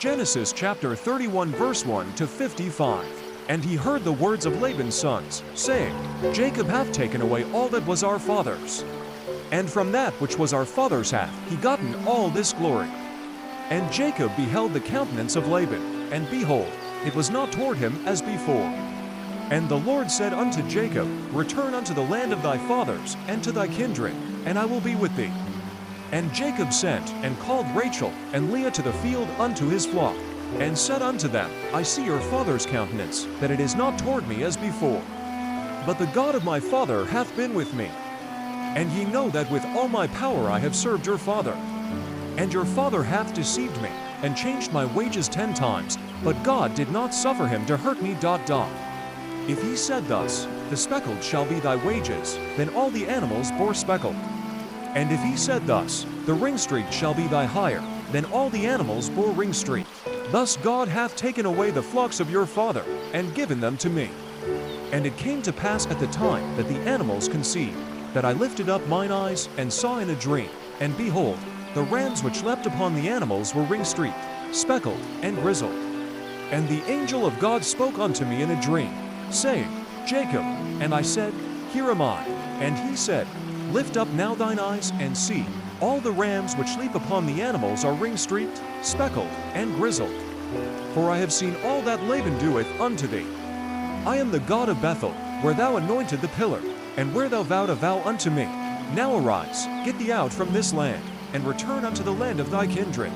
Genesis chapter 31 verse 1 to 55. And he heard the words of Laban's sons, saying, Jacob hath taken away all that was our father's. And from that which was our father's hath he gotten all this glory. And Jacob beheld the countenance of Laban, and behold, it was not toward him as before. And the Lord said unto Jacob, Return unto the land of thy fathers, and to thy kindred, and I will be with thee. And Jacob sent, and called Rachel and Leah to the field unto his flock, and said unto them, I see your father's countenance, that it is not toward me as before. But the God of my father hath been with me. And ye know that with all my power I have served your father. And your father hath deceived me, and changed my wages 10 times, but God did not suffer him to hurt me. If he said thus, The speckled shall be thy wages, then all the animals bore speckled. And if he said thus, The ringstreak shall be thy hire, then all the animals bore ringstreak. Thus God hath taken away the flocks of your father, and given them to me. And it came to pass at the time that the animals conceived, that I lifted up mine eyes, and saw in a dream, and behold, the rams which leapt upon the animals were ringstreaked, speckled, and grizzled. And the angel of God spoke unto me in a dream, saying, Jacob. And I said, Here am I. And he said, Lift up now thine eyes, and see, all the rams which leap upon the animals are ring-streaked, speckled, and grizzled. For I have seen all that Laban doeth unto thee. I am the God of Bethel, where thou anointed the pillar, and where thou vowed a vow unto me. Now arise, get thee out from this land, and return unto the land of thy kindred.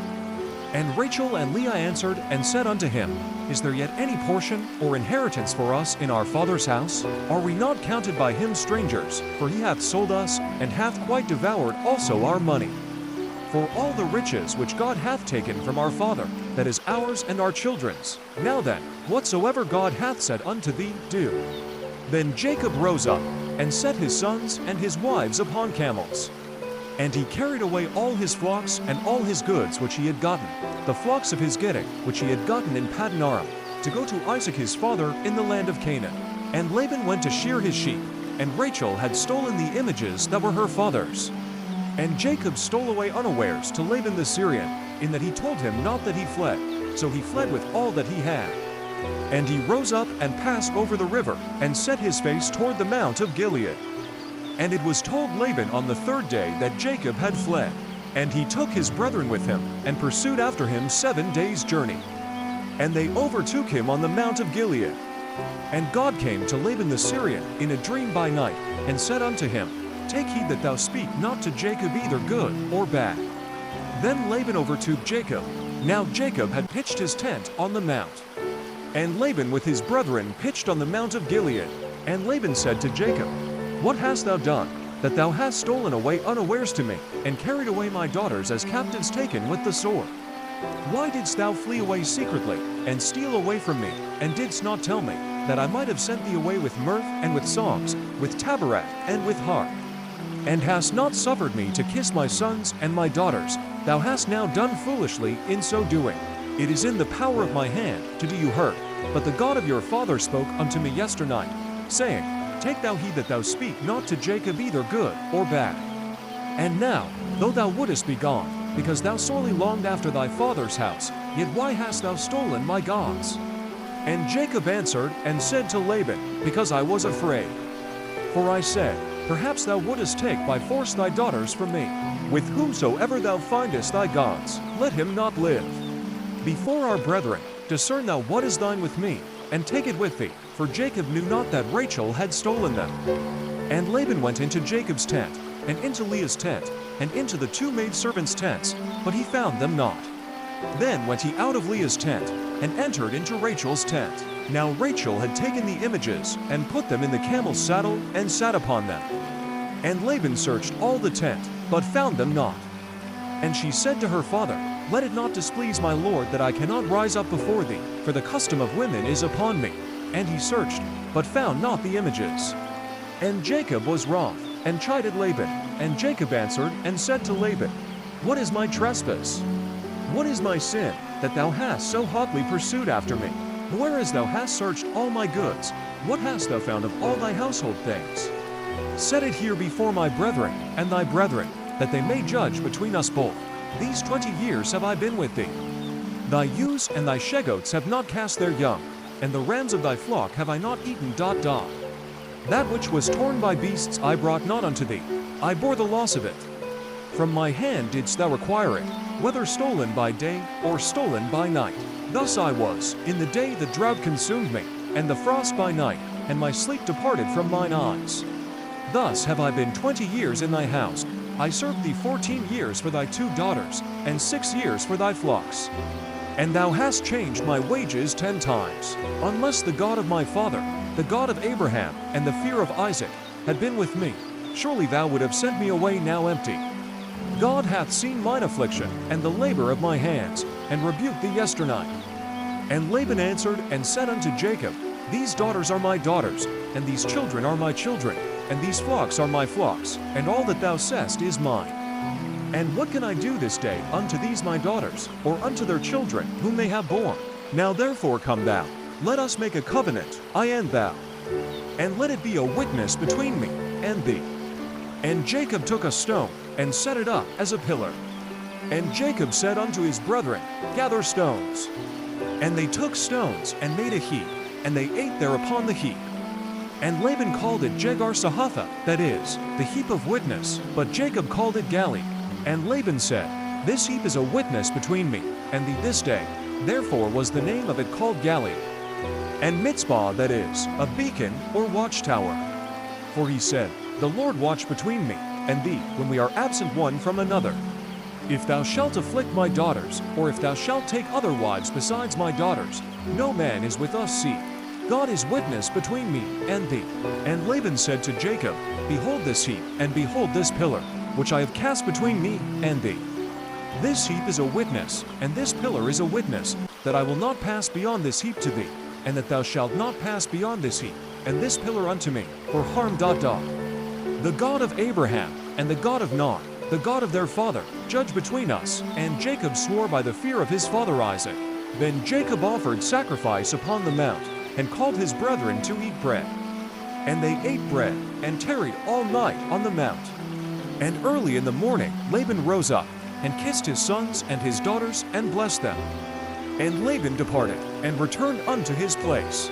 And Rachel and Leah answered and said unto him, Is there yet any portion or inheritance for us in our father's house? Are we not counted by him strangers? For he hath sold us, and hath quite devoured also our money. For all the riches which God hath taken from our father, that is ours and our children's. Now then, whatsoever God hath said unto thee, do. Then Jacob rose up, and set his sons and his wives upon camels. And he carried away all his flocks and all his goods which he had gotten, the flocks of his getting, which he had gotten in Paddan Aram, to go to Isaac his father in the land of Canaan. And Laban went to shear his sheep, and Rachel had stolen the images that were her father's. And Jacob stole away unawares to Laban the Syrian, in that he told him not that he fled, so he fled with all that he had. And he rose up and passed over the river, and set his face toward the mount of Gilead. And it was told Laban on the 3rd day that Jacob had fled. And he took his brethren with him, and pursued after him 7 days' journey. And they overtook him on the mount of Gilead. And God came to Laban the Syrian in a dream by night, and said unto him, Take heed that thou speak not to Jacob either good or bad. Then Laban overtook Jacob. Now Jacob had pitched his tent on the mount. And Laban with his brethren pitched on the mount of Gilead. And Laban said to Jacob, What hast thou done, that thou hast stolen away unawares to me, and carried away my daughters as captives taken with the sword? Why didst thou flee away secretly, and steal away from me, and didst not tell me, that I might have sent thee away with mirth, and with songs, with tabret, and with harp? And hast not suffered me to kiss my sons and my daughters, thou hast now done foolishly in so doing. It is in the power of my hand to do you hurt, but the God of your father spoke unto me yesternight, saying, Take thou heed that thou speak not to Jacob either good or bad. And now, though thou wouldest be gone, because thou sorely longed after thy father's house, yet why hast thou stolen my gods? And Jacob answered and said to Laban, Because I was afraid. For I said, Perhaps thou wouldest take by force thy daughters from me. With whomsoever thou findest thy gods, let him not live. Before our brethren, discern thou what is thine with me, and take it with thee, for Jacob knew not that Rachel had stolen them. And Laban went into Jacob's tent, and into Leah's tent, and into the 2 maidservants' tents, but he found them not. Then went he out of Leah's tent, and entered into Rachel's tent. Now Rachel had taken the images, and put them in the camel's saddle, and sat upon them. And Laban searched all the tent, but found them not. And she said to her father, Let it not displease my lord that I cannot rise up before thee, for the custom of women is upon me. And he searched, but found not the images. And Jacob was wroth, and chided Laban. And Jacob answered and said to Laban, What is my trespass? What is my sin, that thou hast so hotly pursued after me? Whereas thou hast searched all my goods, what hast thou found of all thy household things? Set it here before my brethren and thy brethren, that they may judge between us both. These 20 years have I been with thee. Thy ewes and thy shegoats have not cast their young, and the rams of thy flock have I not eaten. That which was torn by beasts I brought not unto thee, I bore the loss of it. From my hand didst thou require it, whether stolen by day or stolen by night. Thus I was, in the day the drought consumed me, and the frost by night, and my sleep departed from mine eyes. Thus have I been 20 years in thy house. I served thee 14 years for thy 2 daughters, and 6 years for thy flocks. And thou hast changed my wages 10 times, unless the God of my father, the God of Abraham, and the fear of Isaac, had been with me, surely thou would have sent me away now empty. God hath seen mine affliction, and the labor of my hands, and rebuked thee yesternight. And Laban answered and said unto Jacob, These daughters are my daughters, and these children are my children, and these flocks are my flocks, and all that thou sayest is mine. And what can I do this day unto these my daughters, or unto their children, whom they have borne? Now therefore come thou, let us make a covenant, I and thou, and let it be a witness between me and thee. And Jacob took a stone, and set it up as a pillar. And Jacob said unto his brethren, Gather stones. And they took stones, and made a heap, and they ate there upon the heap. And Laban called it Jegar-Sahapha, that is, the heap of witness, but Jacob called it Galeed. And Laban said, This heap is a witness between me and thee this day. Therefore was the name of it called Galeed. And Mitzpah, that is, a beacon or watchtower. For he said, The Lord watch between me and thee when we are absent one from another. If thou shalt afflict my daughters, or if thou shalt take other wives besides my daughters, no man is with us, see. God is witness between me and thee. And Laban said to Jacob, Behold this heap, and behold this pillar, which I have cast between me and thee. This heap is a witness, and this pillar is a witness, that I will not pass beyond this heap to thee, and that thou shalt not pass beyond this heap, and this pillar unto me, for harm. The God of Abraham, and the God of Nahor, the God of their father, judge between us. And Jacob swore by the fear of his father Isaac. Then Jacob offered sacrifice upon the mount, and called his brethren to eat bread. And they ate bread, and tarried all night on the mount. And early in the morning Laban rose up, and kissed his sons and his daughters, and blessed them. And Laban departed, and returned unto his place.